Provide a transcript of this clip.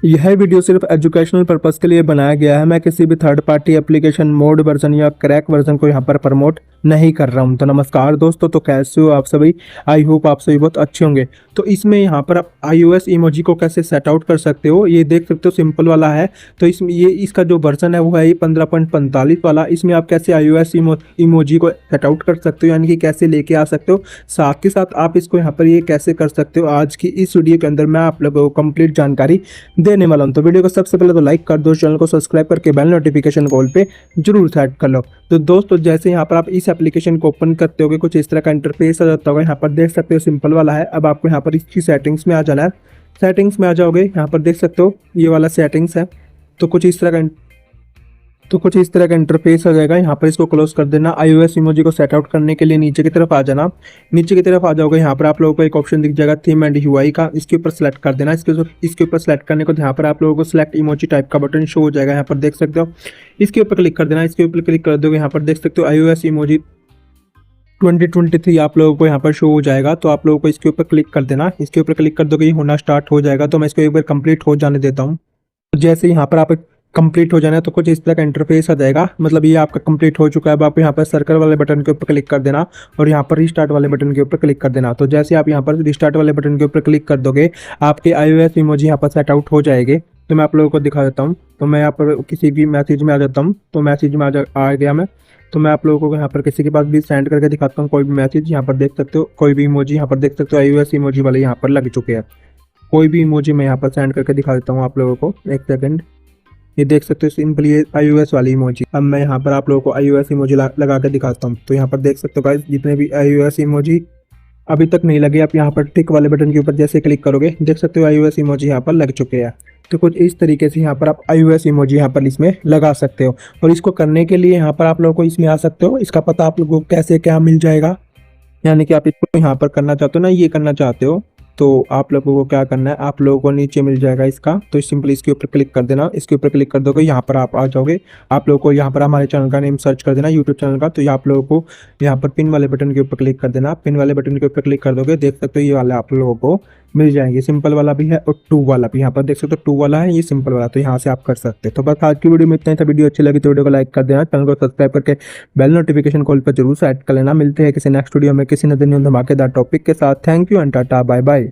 यह वीडियो सिर्फ educational purpose के लिए बनाया गया है। मैं किसी भी third party application mode version या क्रैक वर्जन को यहाँ पर प्रमोट नहीं कर रहा हूँ। तो नमस्कार दोस्तों, तो कैसे हो आप सभी। आई होप आप सभी बहुत अच्छे होंगे। तो इसमें यहाँ पर आप iOS इमोजी को कैसे सेट आउट कर सकते हो, ये देख सकते हो, सिंपल वाला है। तो इसमें इसका जो वर्जन है वो है 15.45 वाला। इसमें आप कैसे iOS इमोजी को सेट आउट कर सकते हो, यानी कि कैसे लेके आ सकते हो। साथ के साथ आप इसको यहाँ पर ये कैसे कर सकते हो, आज की इस वीडियो के अंदर मैं आप लोगों को कंप्लीट जानकारी देने वाला हूं। तो वीडियो को सबसे पहले तो लाइक कर दो, चैनल को सब्सक्राइब करके बेल नोटिफिकेशन कॉल पे जरूर सेट कर लो। तो दोस्तों, जैसे यहाँ पर आप इस एप्लीकेशन को ओपन करते होगे, कुछ इस तरह का इंटरफेस आ जाता होगा। यहाँ पर देख सकते हो सिंपल वाला है। अब आपको यहाँ पर इसकी सेटिंग्स में आ जाना है। सेटिंग्स में आ जाओगे, यहाँ पर देख सकते हो ये वाला सेटिंग्स है। तो कुछ इस तरह का इंटरफेस आ जाएगा। यहाँ पर इसको क्लोज कर देना। iOS इमोजी को सेट आउट करने के लिए नीचे की तरफ आ जाना। नीचे की तरफ आ जाओगे, यहाँ पर आप लोगों को एक ऑप्शन दिख जाएगा थीम एंड यूआई का। इसके ऊपर सेलेक्ट कर देना। इसके ऊपर सेलेक्ट करने को यहाँ पर आप लोगों को सिलेक्ट इमोजी टाइप का बटन शो हो जाएगा। यहाँ पर देख सकते हो, इसके ऊपर क्लिक कर देना। इसके ऊपर क्लिक कर दोगे, यहाँ पर देख सकते हो iOS इमोजी 2023 आप लोगों को यहाँ पर शो हो जाएगा। तो आप लोगों को इसके ऊपर क्लिक कर देना। इसके ऊपर क्लिक कर दोगे, ये होना स्टार्ट हो जाएगा। तो मैं इसको एक बार कंप्लीट हो जाने देता हूँ। जैसे यहाँ पर आप कंप्लीट हो जाना है तो कुछ इस तरह का इंटरफेस आ जाएगा। मतलब ये आपका कंप्लीट हो चुका है। अब आप यहाँ पर सर्कल वाले बटन के ऊपर क्लिक कर देना और यहाँ पर रिस्टार्ट वाले बटन के ऊपर क्लिक कर देना। तो जैसे आप यहाँ पर रिस्टार्ट वाले बटन के ऊपर क्लिक कर दोगे, आपके iOS इमोजी यहाँ पर सेट आउट हो जाएंगे। तो मैं आप लोगों को दिखा देता हूँ। तो मैं यहाँ पर किसी भी मैसेज में आ जाता हूँ। तो मैसेज में आ गया मैं। तो मैं आप लोगों को यहाँ पर किसी के पास भी सेंड करके दिखाता हूँ कोई भी मैसेज। यहाँ पर देख सकते हो कोई भी इमोजी यहाँ पर देख सकते हो iOS इमोजी वाले यहाँ पर लग चुके हैं। कोई भी इमोजी मैं यहाँ पर सेंड करके दिखा देता हूँ आप लोगों को। एक सेकंड, ये देख सकते हो सिंपली ये iOS वाली इमोजी। अब मैं यहाँ पर आप लोगों को iOS इमोजी लगा के दिखाता हूँ। तो यहाँ पर देख सकते हो गाइस, जितने भी iOS इमोजी अभी तक नहीं लगे, आप यहाँ पर टिक वाले बटन के ऊपर जैसे क्लिक करोगे, देख सकते हो iOS इमोजी यहाँ पर लग चुके हैं। तो कुछ इस तरीके से यहाँ पर आप iOS इमोजी यहाँ पर इसमें लगा सकते हो। और इसको करने के लिए यहाँ पर आप लोगों को इसमें आ सकते हो। इसका पता आप लोगों को कैसे क्या मिल जाएगा, यानी कि आप इसको यहाँ पर करना चाहते हो ना, ये करना चाहते हो, तो आप लोगों को क्या करना है, आप लोगों को नीचे मिल जाएगा इसका। तो सिंपली इसके ऊपर क्लिक कर देना। इसके ऊपर क्लिक कर दोगे, यहाँ पर आप आ जाओगे। आप लोगों को यहाँ पर हमारे चैनल का नेम सर्च कर देना, यूट्यूब चैनल का। तो ये आप लोगों को यहाँ पर पिन वाले बटन के ऊपर क्लिक कर देना। पिन वाले बटन के ऊपर क्लिक कर दोगे, देख सकते हो ये वाला आप लोगों को मिल जाएंगे। सिंपल वाला भी है और 2 वाला भी। यहाँ पर देख सकते हो 2 वाला है, ये सिंपल वाला। तो यहाँ से आप कर सकते हैं। तो बस आज की वीडियो में इतना ही था। वीडियो अच्छी लगी तो वीडियो को लाइक कर देना, चैनल को सब्सक्राइब करके बेल नोटिफिकेशन कॉल पर जरूर सेट कर लेना। मिलते हैं किसी नेक्स्ट वीडियो में किसी नए धमाकेदार टॉपिक के साथ। Thank you and tata bye bye.